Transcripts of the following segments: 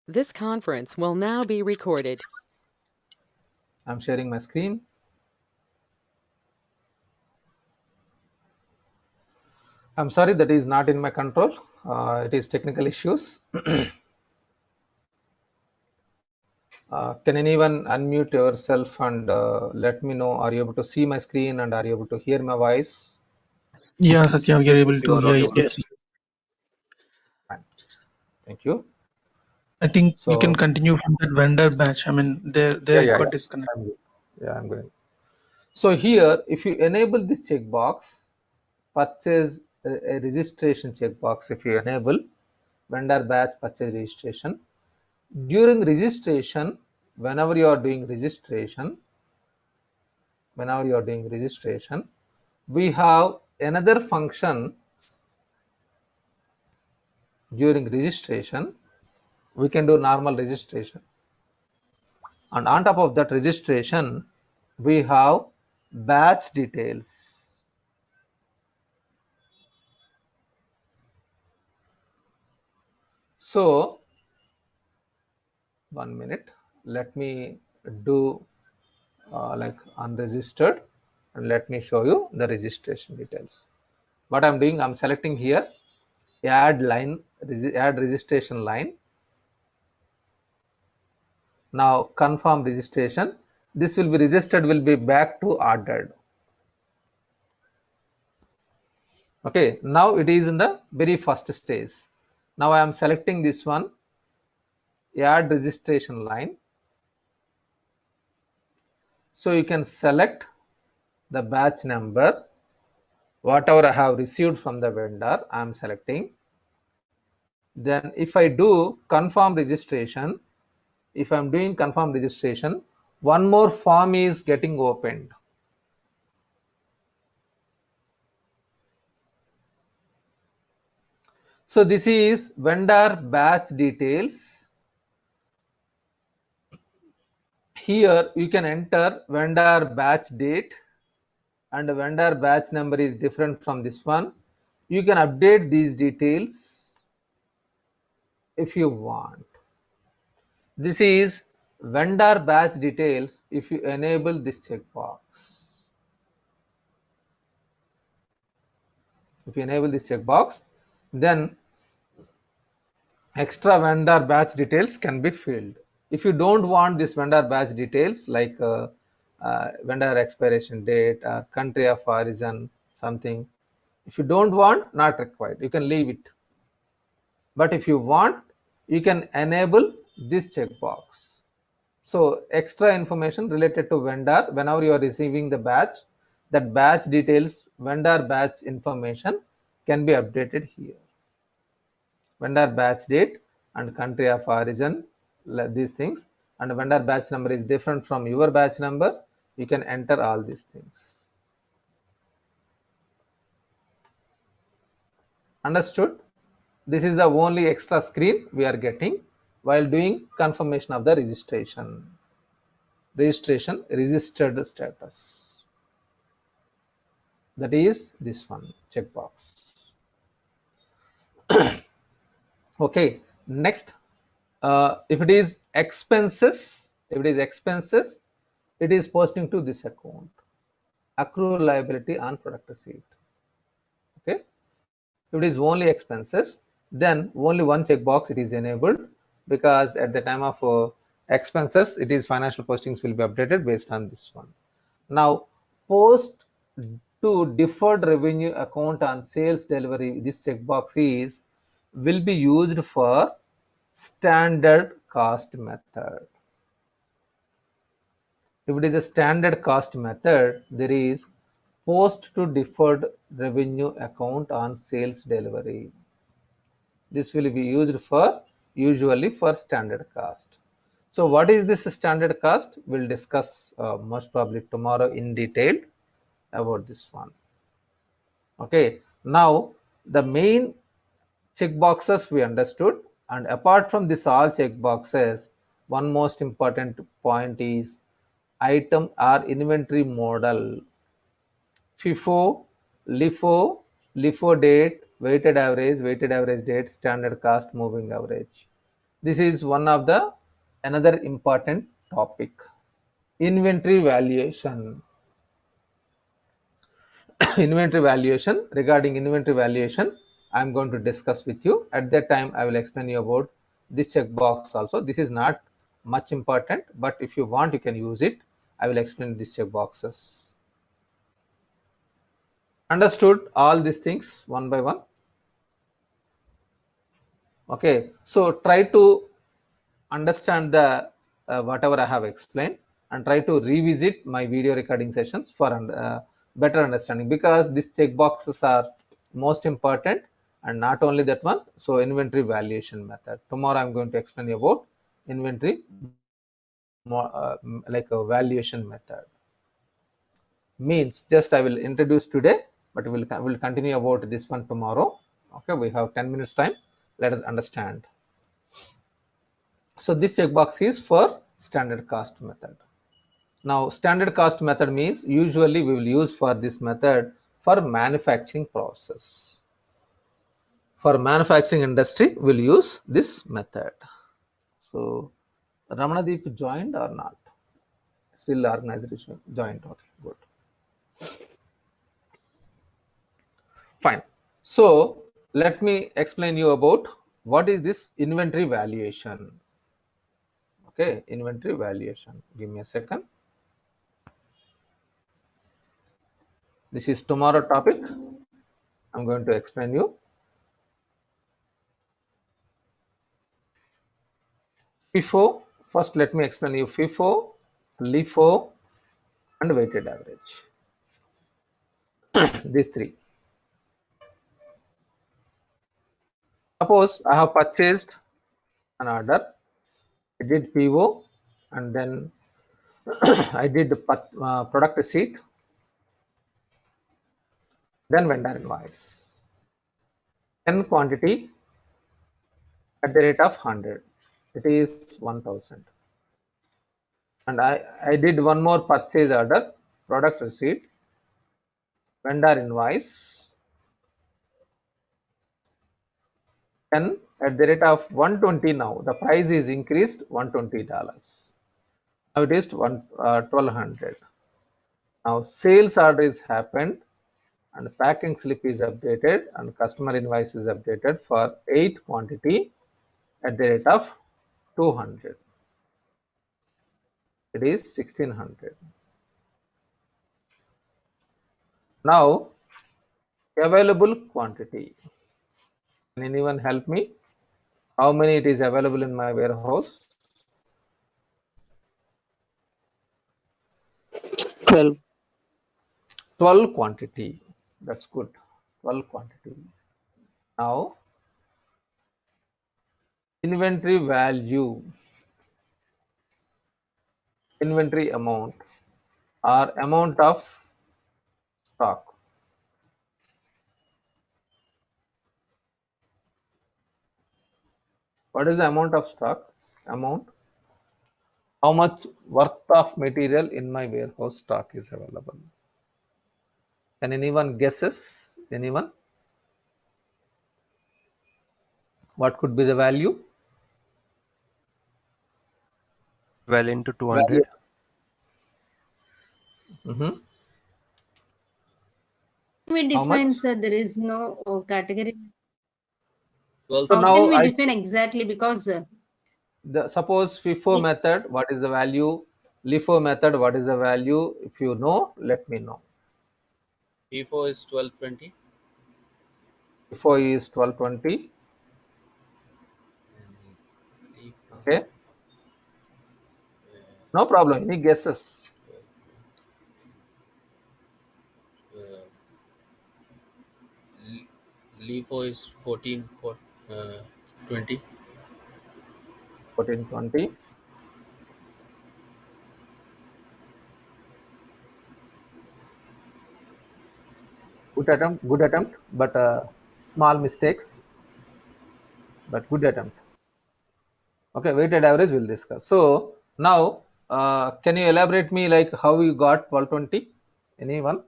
This conference will now be recorded. I'm sharing my screen. I'm sorry, that is not in my control. It is technical issues. Can anyone unmute yourself and let me know, are you able to see my screen and are you able to hear my voice? Yeah, Satya, we are able to hear you. Yes. Fine. Thank you. I think you can So, continue from that vendor batch. I mean, there it yeah. got disconnected. I'm good. Yeah, I'm going. So here, if you enable this checkbox, purchase a registration checkbox, if you enable vendor batch purchase registration, during registration, whenever you are doing registration, we have another function during registration. We can do normal registration, and on top of that registration we have batch details. So 1 minute, let me do like unregistered, and let me show you the registration details. What I'm doing, I'm selecting here add line, add registration line. Now confirm registration. This will be registered, will be back to ordered. Okay, now it is in the very first stage. Now I am selecting this one, add registration line. So you can select the batch number, whatever I have received from the vendor, I am selecting. Then if I do confirm registration, if I'm doing confirm registration, one more form is getting opened. So this is vendor batch details. Here you can enter vendor batch date, and the vendor batch number is different from this one. You can update these details if you want. This is vendor batch details if you enable this checkbox. If you enable this checkbox, then extra vendor batch details can be filled. If you don't want this vendor batch details like vendor expiration date or country of origin, something, if you don't want, not required, you can leave it. But if you want, you can enable this checkbox. So extra information related to vendor, whenever you are receiving the batch, that batch details, vendor batch information can be updated here. Vendor batch date and country of origin, these things, and vendor batch number is different from your batch number, you can enter all these things. Understood? This is the only extra screen we are getting while doing confirmation of the registration. Registered status. That is this one, checkbox. Okay, next, if it is expenses, it is posting to this account, accrue liability on product receipt. Okay, if it is only expenses, then only one checkbox it is enabled, because at the time of expenses, it is financial postings will be updated based on this one. Now post to deferred revenue account on sales delivery, this checkbox is will be used for standard cost method. If it is a standard cost method, there is post to deferred revenue account on sales delivery. This will be used for usually for standard cost. So what is this standard cost? We'll discuss most probably tomorrow in detail about this one. Okay, now the main checkboxes we understood, and apart from this all checkboxes, one most important point is item or inventory model. FIFO, LIFO, LIFO date, weighted average date, standard cost, moving average. This is one of the another important topic, inventory valuation. Inventory valuation. Regarding inventory valuation, I am going to discuss with you. At that time, I will explain you about this checkbox also. This is not much important, but if you want, you can use it. I will explain these checkboxes. Understood all these things one by one? Okay, so try to understand the whatever I have explained and try to revisit my video recording sessions for better understanding, because these checkboxes are most important, and not only that one. So inventory valuation method, tomorrow I'm going to explain you about inventory like a valuation method. Means just I will introduce today, but we'll continue about this one tomorrow. Okay, we have 10 minutes time. Let us understand. So this checkbox is for standard cost method. Now standard cost method means usually we will use for this method for manufacturing process. For manufacturing industry we'll use this method. So Ramanadeep joined or not? Still organization joined. Okay, good. Fine. So let me explain you about what is this inventory valuation. Okay, inventory valuation. Give me a second. This is tomorrow topic. I'm going to explain you. FIFO. First, let me explain you FIFO, LIFO, and weighted average. These three. Suppose I have purchased an order. I did PO, and then I did product receipt, then vendor invoice. 10 quantity at the rate of 100. It is 1000. And I did one more purchase order, product receipt, vendor invoice, 10 at the rate of 120. Now the price is increased $120. Now it is 1200. Now sales order is happened and packing slip is updated and customer invoice is updated for 8 quantity at the rate of 200. It is 1600. Now available quantity. Can anyone help me? How many it is available in my warehouse? 12. 12 quantity. That's good. 12 quantity. Now inventory value, inventory amount or amount of stock. What is the amount of stock? Amount. How much worth of material in my warehouse stock is available? Can anyone guesses? Anyone? What could be the value? 12 into Value. 200. We How define, much? sir, there is no category. So How now can we I define exactly? Because suppose FIFO method, what is the value? LIFO method, what is the value? If you know, let me know. FIFO is 1220. FIFO is 1220. Okay. No problem. Any guesses? LIFO is 1420. 1420. Good attempt, but small mistakes, but good attempt. Okay, weighted average we'll discuss. So now, can you elaborate me like how you got 1220? Anyone?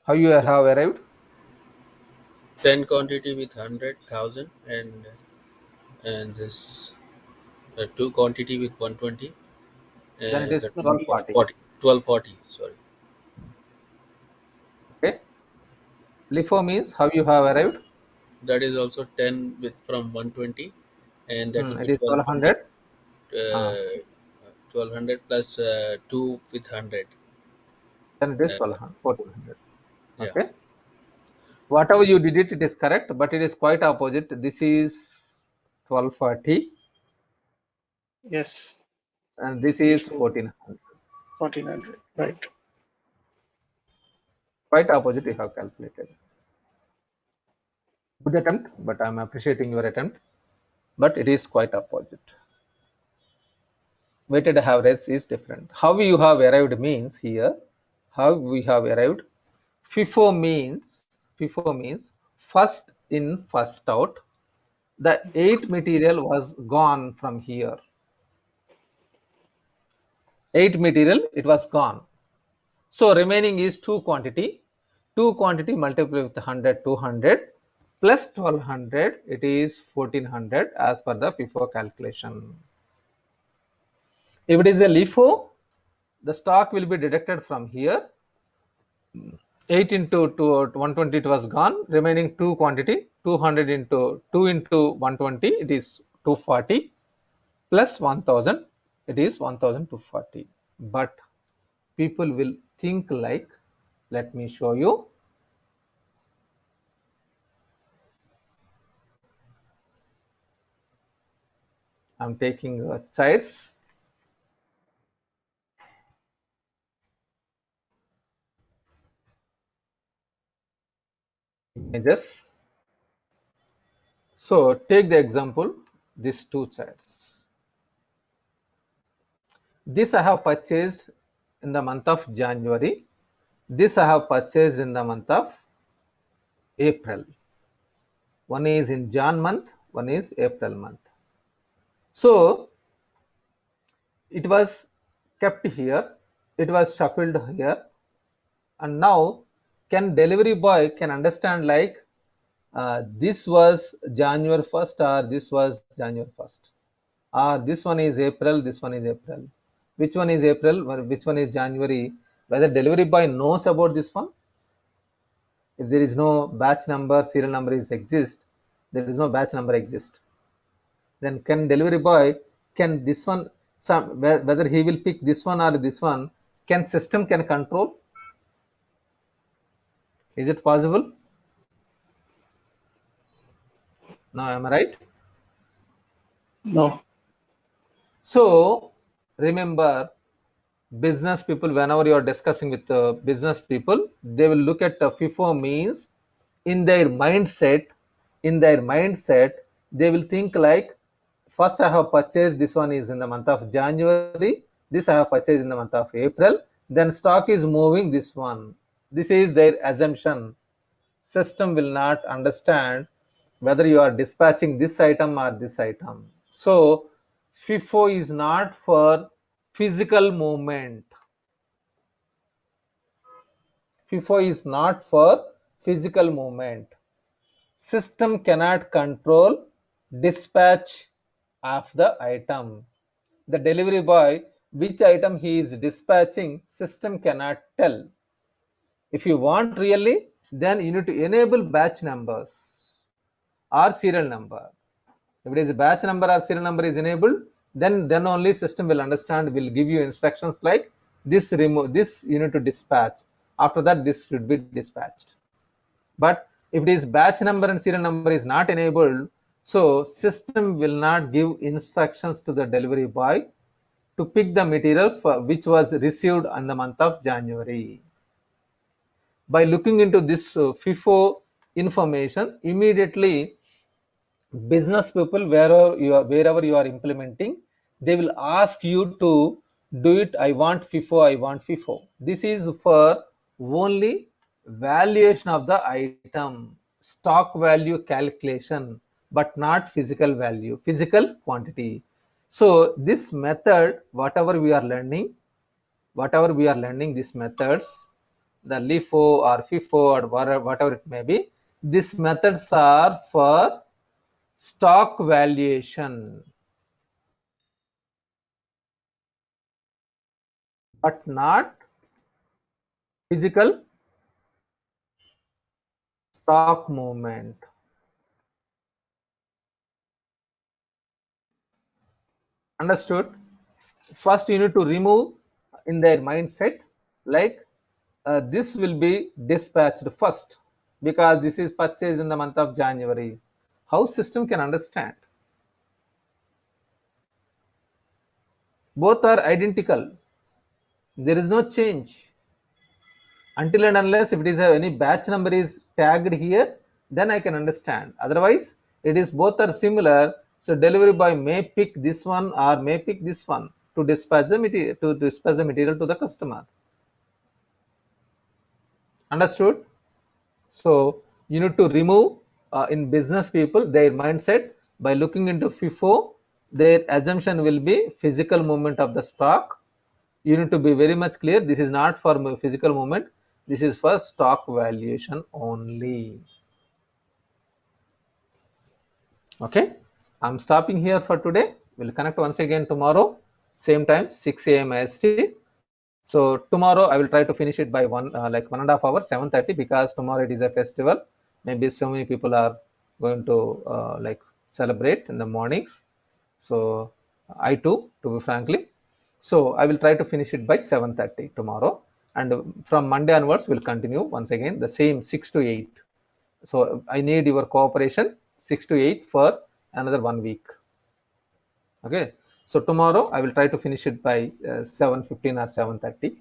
How you have arrived? 10 quantity with 100,000 and and this two quantity with 120 Then it and is the 1240. 1240. Sorry. Okay. LIFO means how you have arrived. That is also 10 with from 120, and that will It be is 1240. 1200. Uh, 1200 plus 2 with 100. then it is Uh, 1200, 1400. yeah. Okay. Whatever you did it is correct, but it is quite opposite. This is 1240 Yes. and this is Before 1400. 1400. Right. Quite opposite you have calculated. Good attempt, but I'm appreciating your attempt. But it is quite opposite. Weighted average is different. How you have arrived means here, how we have arrived. FIFO means first in, first out. The 8 material was gone from here. 8 material, it was gone. So remaining is 2 quantity. 2 quantity multiplied with 100, 200 plus 1200, it is 1400 as per the FIFO calculation. If it is a LIFO, the stock will be deducted from here. 8 into 120 it was gone, remaining 2 quantity, 200 into 2 into 120, it is 240 plus 1000, it is 1240. But people will think like, let me show you. I'm taking chairs. Images. So take the example, these two chairs. This I have purchased in the month of January. This I have purchased in the month of April. One is in Jan month, one is April month. So it was kept here, it was shuffled here, and now can delivery boy can understand like this was January 1st or this was January 1st, or this one is April, this one is April. Which one is April, which one is January? Whether delivery boy knows about this one? If there is no batch number, serial number is exist, there is no batch number exist. Then can delivery boy, can this one, whether he will pick this one or this one, can system can control? Is it possible? No, am I right? No. So remember, business people, whenever you are discussing with business people, they will look at FIFO means in their mindset, they will think like, first I have purchased, this one is in the month of January, this I have purchased in the month of April, then stock is moving this one. This is their assumption. System will not understand whether you are dispatching this item or this item. So FIFO is not for physical movement. FIFO is not for physical movement. System cannot control dispatch of the item. The delivery boy, which item he is dispatching, system cannot tell. If you want really, then you need to enable batch numbers or serial number. If it is a batch number or serial number is enabled, then only system will understand, will give you instructions like this, remove this, you need to dispatch. After that, this should be dispatched. But if it is batch number and serial number is not enabled, so system will not give instructions to the delivery boy to pick the material for which was received in the month of January. By looking into this FIFO information, immediately business people, wherever you are implementing, they will ask you to do it. I want FIFO. This is for only valuation of the item, stock value calculation, but not physical value, physical quantity. So this method, whatever we are learning, these methods, the LIFO or FIFO or whatever it may be, these methods are for stock valuation, but not physical stock movement. Understood? First you need to remove in their mindset like this will be dispatched first because this is purchased in the month of January. How system can understand? Both are identical. There is no change until and unless if it is any batch number is tagged here, then I can understand. Otherwise, it is both are similar. So delivery boy may pick this one or may pick this one to dispatch the material to the customer. Understood? So you need to remove in business people their mindset by looking into FIFO. Their assumption will be physical movement of the stock. You need to be very much clear. This is not for physical movement. This is for stock valuation only. Okay. I'm stopping here for today. We'll connect once again tomorrow, same time 6 a.m. IST. So tomorrow I will try to finish it by 1.5 hours, 7:30, because tomorrow it is a festival. Maybe so many people are going to celebrate in the mornings. So I too, to be frankly. So I will try to finish it by 7:30 tomorrow, and from Monday onwards we'll continue once again the same 6 to 8. So I need your cooperation 6 to 8 for another 1 week. Okay. So tomorrow I will try to finish it by 7:15 or 7:30.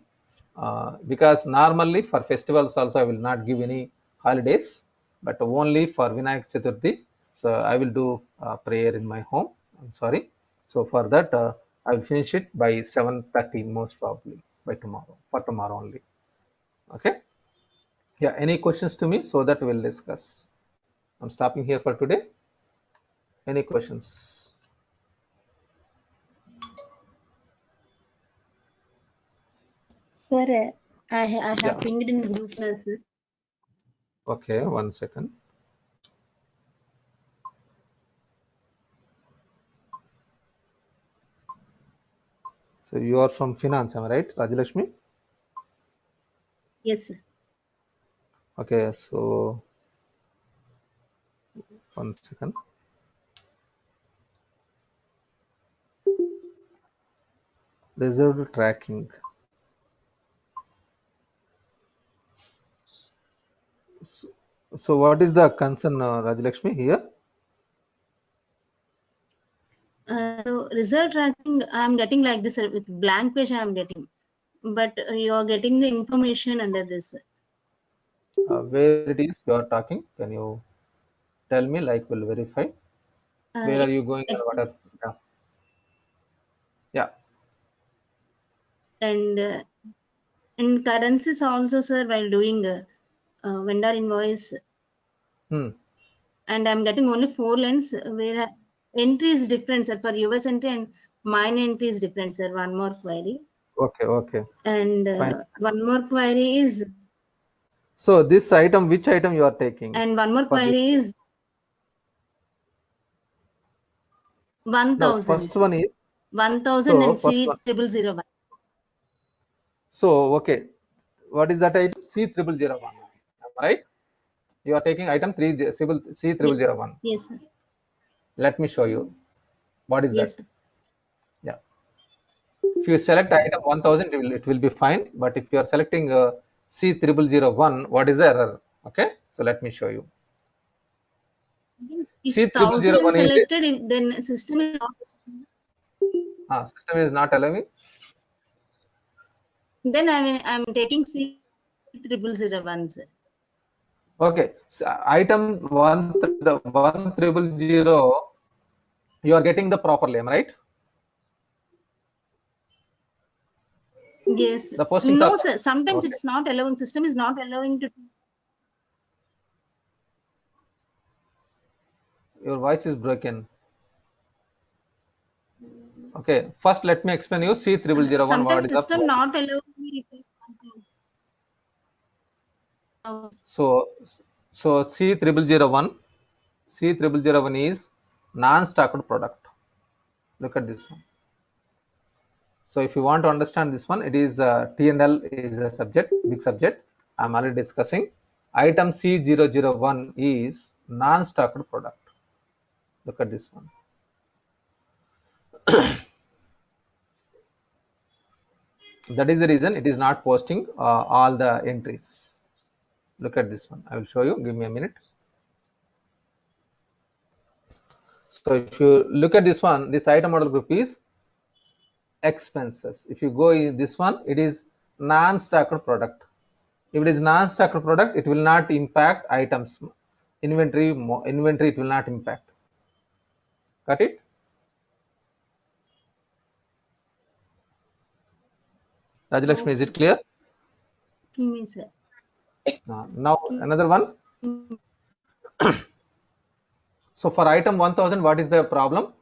Because normally for festivals also I will not give any holidays, but only for Vinayak Chaturthi. So I will do prayer in my home. I'm sorry. So for that I will finish it by 7:30 most probably by tomorrow, for tomorrow only. Okay. Yeah. Any questions to me so that we'll discuss. I'm stopping here for today. Any questions? Sir, I have Yeah. pinged in the group now, sir. Okay. 1 second. So you are from finance, am I right, Rajalakshmi? Yes, sir. Okay, so 1 second. Reserved tracking. So what is the concern, Rajalakshmi, here? So result tracking, I'm getting like this, sir, with blank page I'm getting, but you're getting the information under this. Where it is you are talking? Can you tell me? Like, we'll verify. Where are you going and what are? Yeah. Yeah. And in currencies also, sir, while doing vendor invoice, Hmm. and I'm getting only 4 lines where entry is different, sir. For US entry and mine entry is different, sir. One more query. Okay. Okay. And Fine. one more query is, So this item, which item you are taking? and one more For this? query is No, 1000, first sir. one is 1000 so and first one. C0001. So okay, what is that item? C0001. Right? You are taking item Yes, C0001. yes, sir. Let me show you. What is that? Yes, sir. Yeah. If you select item 1000, it will be fine. But if you are selecting C0001, what is the error? Okay. So let me show you. If 1000 C0001 is this. selected, then system is System is not allowing. then I'm taking C0001, sir. Okay. So, item 1000, you are getting the proper name, right? Yes. The postings are No, sir. Sometimes okay. it's not allowing. System is not allowing to. Your voice is broken. Okay. First, let me explain you C0001. What Sometimes is the system problem? not allowing me. So C0001. C0001 is non-stacked product. Look at this one. So if you want to understand this one, it is T&L is a subject, big subject. I'm already discussing. Item C001 is non-stacked product. Look at this one. That is the reason it is not posting all the entries. Look at this one. I will show you. Give me a minute. So if you look at this one, this item model group is expenses. If you go in this one, it is non-stacked product. If it is non-stacked product, it will not impact items. Inventory it will not impact. Got it? Rajalakshmi, is it clear? Me, sir. Now another one. So for item 1000, what is the problem?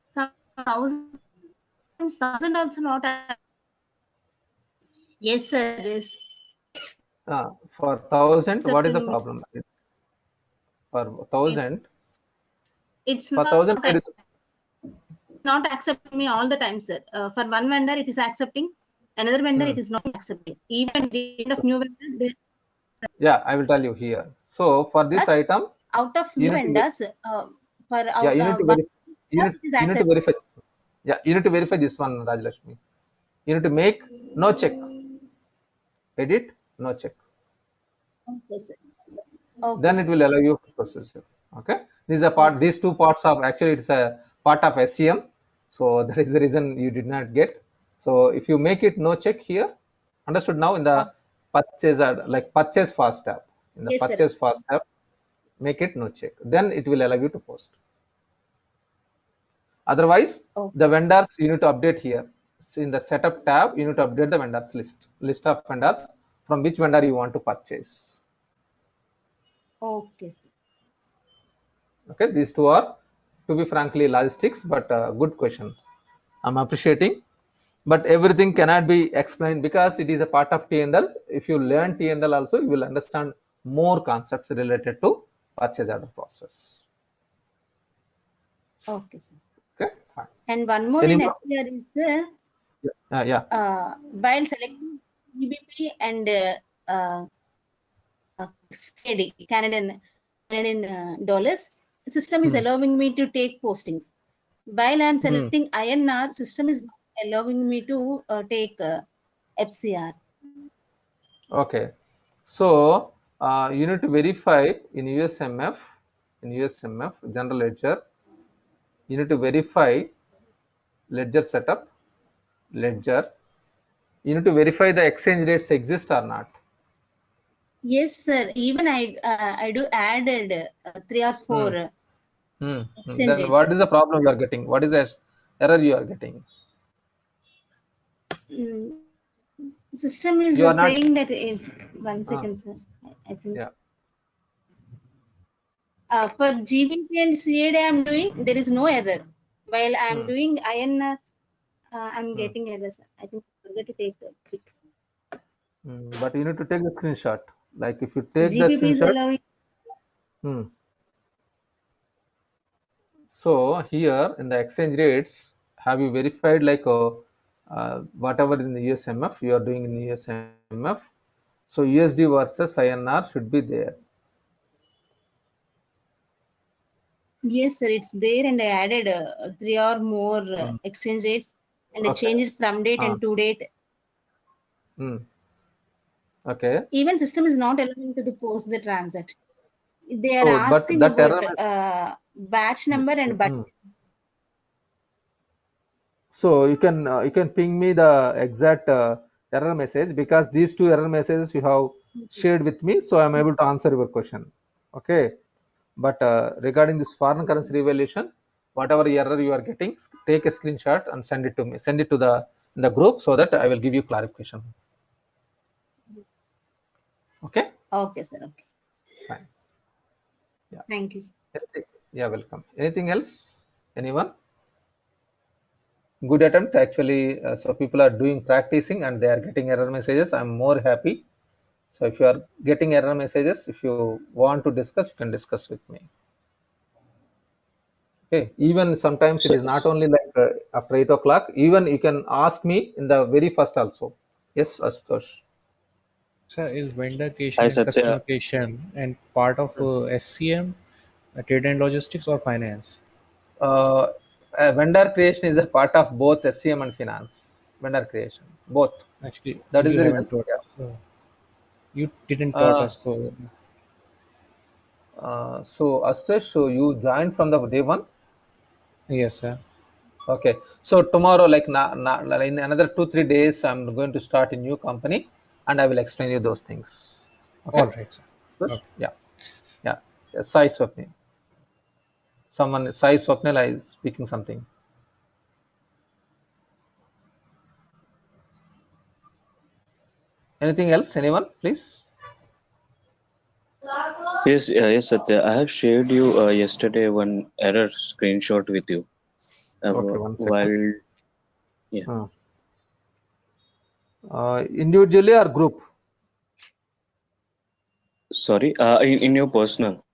Some thousand also not. Yes, sir. Yes. For 1000, what is the Accepting. problem? For 1000, It's for not 1000, not accepting me all the time, sir. For one vendor, it is accepting. Another vendor, it is not accepting. Even the end of new vendors, they yeah, I will tell you here. So for this Plus, item, out of you new need to vendors, for yeah, you need to one verify. vendor, it is You need to accepting. verify. Yeah, you need to verify this one, Rajalakshmi. You need to make no check. Edit, no check. Okay, sir. Okay, Then sir. it will allow you to process it. Okay. These are part. These two parts of actually it's a part of SCM. So that is the reason you did not get. So if you make it no check here, understood now in the purchase like purchase fast tab. In the Yes, sir. purchase fast tab, make it no check. Then it will allow you to post. Otherwise, Okay. the vendors you need to update here. So in the setup tab, you need to update the vendors list of vendors from which vendor you want to purchase. Okay, sir. Okay, these two are, to be frankly, logistics, but good question. I'm appreciating, but everything cannot be explained because it is a part of T&L. If you learn T&L also, you will understand more concepts related to purchase order process. Okay, sir. Okay, fine. And one more Any in more? SCR is, while selecting GBP and Canadian dollars, system is allowing me to take postings. While I'm selecting INR, system is not allowing me to take FCR. Okay, so you need to verify in USMF, general ledger, you need to verify ledger setup, ledger. You need to verify the exchange rates exist or not. Yes, sir. Even I do added 3 or 4 Then exchanges. what is the problem you are getting? What is the error you are getting? System is You are not. saying that it's 1 second, sir. I think. Yeah. For GBP and CAD, I'm doing, there is no error. While I'm doing INR, I'm getting errors. I think I forgot to take the pic. But you need to take the screenshot. Like if you take the GBP is screenshot. allowing. So here in the exchange rates, have you verified like whatever in the USMF you are doing in USMF? So USD versus INR should be there. Yes, sir, it's there, and I added 3 or more exchange rates, and I changed from date and to date. Okay. Even system is not allowing to post the transaction. They are asking about batch number and budget. So you can ping me the exact error message, because these two error messages you have shared with me, so I'm able to answer your question. Okay. But regarding this foreign currency revaluation, whatever error you are getting, take a screenshot and send it to me. Send it to the group so that I will give you clarification. Okay. Okay, sir. Okay. Fine. Yeah. Thank you, sir. Yeah, welcome. Anything else? Anyone? Good attempt actually. So people are doing practicing and they are getting error messages. I'm more happy. So if you are getting error messages, if you want to discuss, you can discuss with me. Okay, even sometimes it So, is not only like after 8 o'clock, even you can ask me in the very first also. Yes, Astosh. Sir, is vendor hi creation and Satya. customer creation and part of SCM, trade and logistics or finance? uh, Vendor creation is a part of both SCM and finance. Vendor creation, both. Actually, That is you the reason. haven't taught Yeah. us. So you didn't taught Uh, us. So so Astesh, so you joined from the day one. yes, sir. Okay. So tomorrow, like in another 2 3 days, I'm going to start a new company, and I will explain you those things. All Okay. right, sir. Astesh? Okay. Yeah. Yeah. Sai Swapnil. Someone Sai Swapnil is speaking something. Anything else? Anyone, please? Yes, yes, Satya. I have shared you yesterday one error screenshot with you. Okay, one second. While yeah, Uh, Individually or group? sorry, in your personal,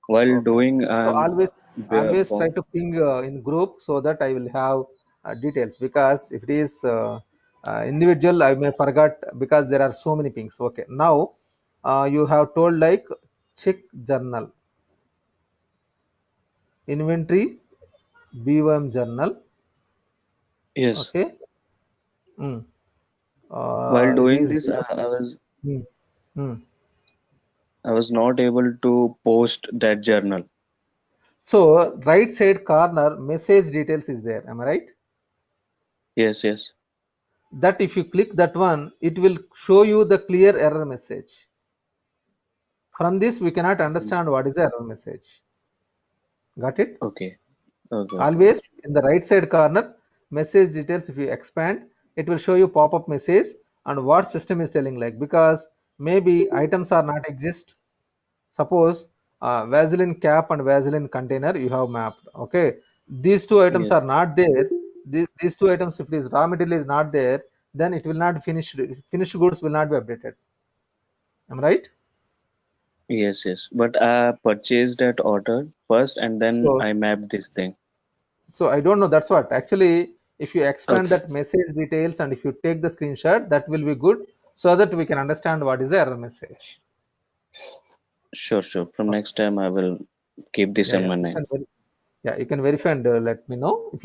while Okay. doing So always try bomb. to ping in group so that I will have details, because if it is individual, I may forget because there are so many pings. Okay. Now you have told like check journal, inventory, BOM journal. Yes, Okay. Mm. while It doing is. this, Mm. Mm. I was not able to post that journal. So right side corner message details is there. Am I right? Yes, yes, That if you click that one, it will show you the clear error message. From this, we cannot understand what is the error message. Got it? okay, okay, okay. Always in the right side corner, message details, if you expand, it will show you pop-up message and what system is telling, like, because maybe items are not exist. Suppose Vaseline cap and Vaseline container you have mapped. Okay. These two items Yes, are not there. These two items, if this raw material is not there, then it will not finished goods will not be updated. Am I right? yes, yes. But I purchased that order first, and then So I mapped this thing. So I don't know. That's what actually, if you expand Okay, that message details and if you take the screenshot, that will be good so that we can understand what is the error message. sure, sure. From Okay. next time, I will keep this Yeah, in yeah. my You mind. can yeah, you can verify and let me know if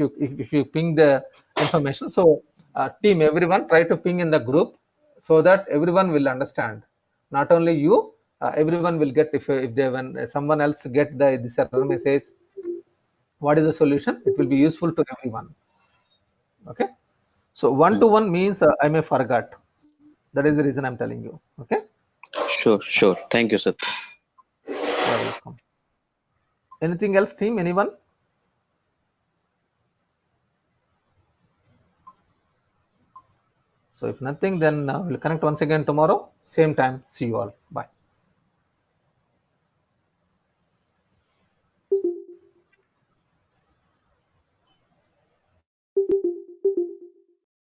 you ping the information. So team, everyone try to ping in the group so that everyone will understand. Not only you, everyone will get, if they when someone else get the this error message, what is the solution? It will be useful to everyone. Okay. So one to Mm. one means I may forget. That is the reason I'm telling you. Okay. Sure, sure. Thank you, Satya. You're welcome. Anything else, team? Anyone? So if nothing, then we'll connect once again tomorrow. Same time. See you all. Bye.